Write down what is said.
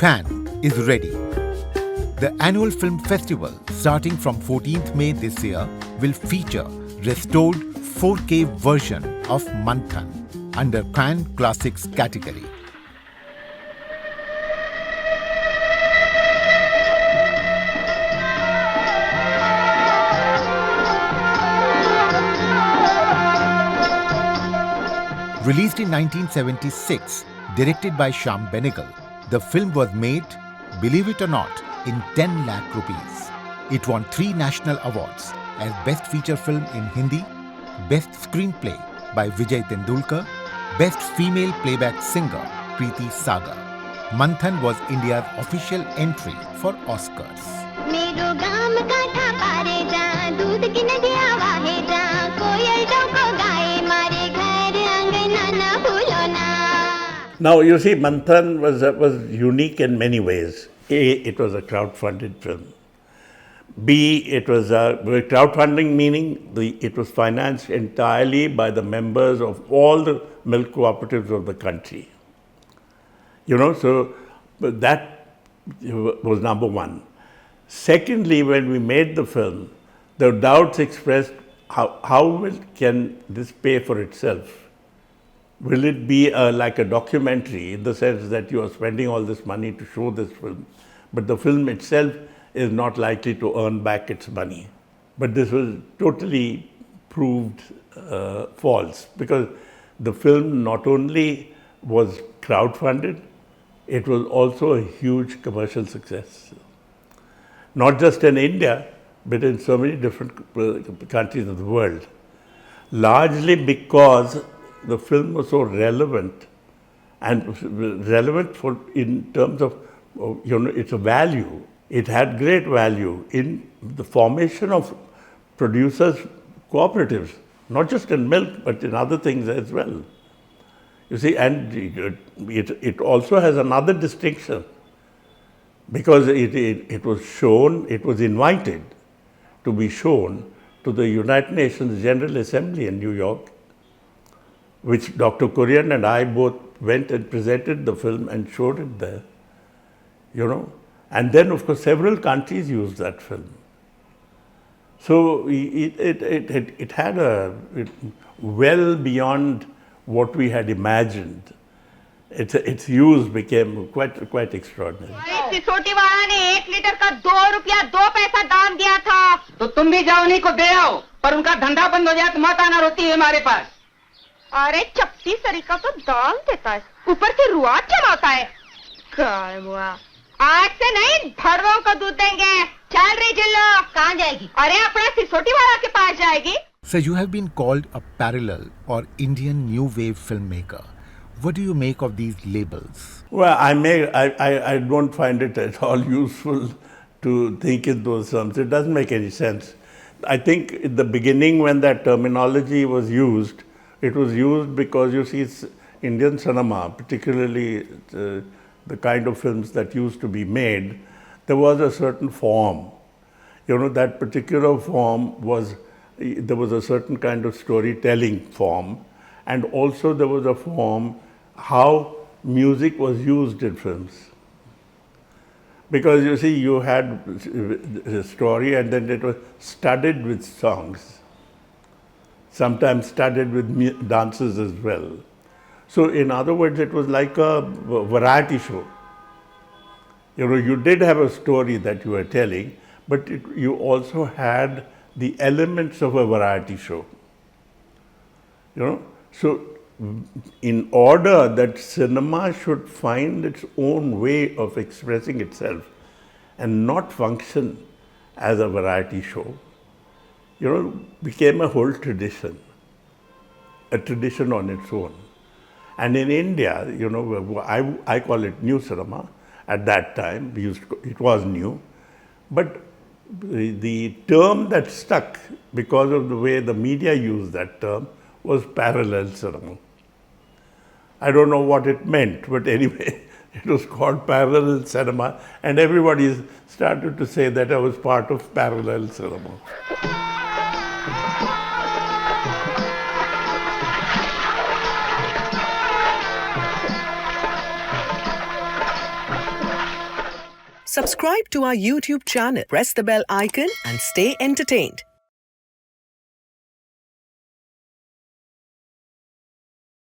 Cannes is ready. The annual film festival, starting from 14th May this year, will feature restored 4K version of Manthan under Cannes Classics category. Released in 1976, directed by Shyam Benegal, the film was made, believe it or not, in 10 lakh rupees. It won 3 national awards as Best Feature Film in Hindi, Best Screenplay by Vijay Tendulkar, Best Female Playback Singer Preeti Sagar. Manthan was India's official entry for Oscars. Now, you see, Manthan was unique in many ways. A, it was a crowd-funded film. B, it was crowdfunding, meaning it was financed entirely by the members of all the milk cooperatives of the country. So that was number one. Secondly, when we made the film, there were doubts expressed, how can this pay for itself? Will it be like a documentary in the sense that you are spending all this money to show this film, but the film itself is not likely to earn back its money? But this was totally proved false, because the film not only was crowdfunded, it was also a huge commercial success. Not just in India, but in so many different countries of the world. Largely because the film was so relevant, and relevant in terms of its value. It had great value in the formation of producers' cooperatives, not just in milk, but in other things as well. You see, and it also has another distinction, because it was shown, it was invited to be shown to the United Nations General Assembly in New York, which Dr. Kurian and I both went and presented the film and showed it there, And then, of course, several countries used that film. So it had well beyond what we had imagined. Its use became quite extraordinary. सिसोटी वाला ने 1 litre का 2 रुपया 2 पैसा दाम दिया था, तो तुम भी जाओ उन्हीं को दे आओ, पर उनका धंधा बंद हो जाए तो मत आना रोती है हमारे पास। अरे चपटी सरीका तो दाम देता है, ऊपर से रुआब जमाता है। काय हुआ? आज से नहीं, भरवों को दूध देंगे। चल रही जिल्लो, कहाँ जाएगी? अरे अपना सिसोटी वाला के पास जाएगी। So you have been called a parallel or Indian new wave filmmaker. What do you make of these labels? Well, I don't find it at all useful to think in those terms. It doesn't make any sense. I think in the beginning, when that terminology was used, it was used because, you see, Indian cinema, particularly the kind of films that used to be made, there was a certain form. That particular form was, there was a certain kind of storytelling form, and also there was a form how music was used in films. Because, you see, you had a story and then it was studded with songs, sometimes studded with dances as well. So, in other words, it was like a variety show. You did have a story that you were telling, but you also had the elements of a variety show. So, in order that cinema should find its own way of expressing itself and not function as a variety show, became a whole tradition, a tradition on its own. And in India, I call it new cinema. At that time, it was new, but the term that stuck because of the way the media used that term was parallel cinema. I don't know what it meant, but anyway, it was called parallel cinema, and everybody started to say that I was part of parallel cinema. Subscribe to our YouTube channel, press the bell icon and stay entertained.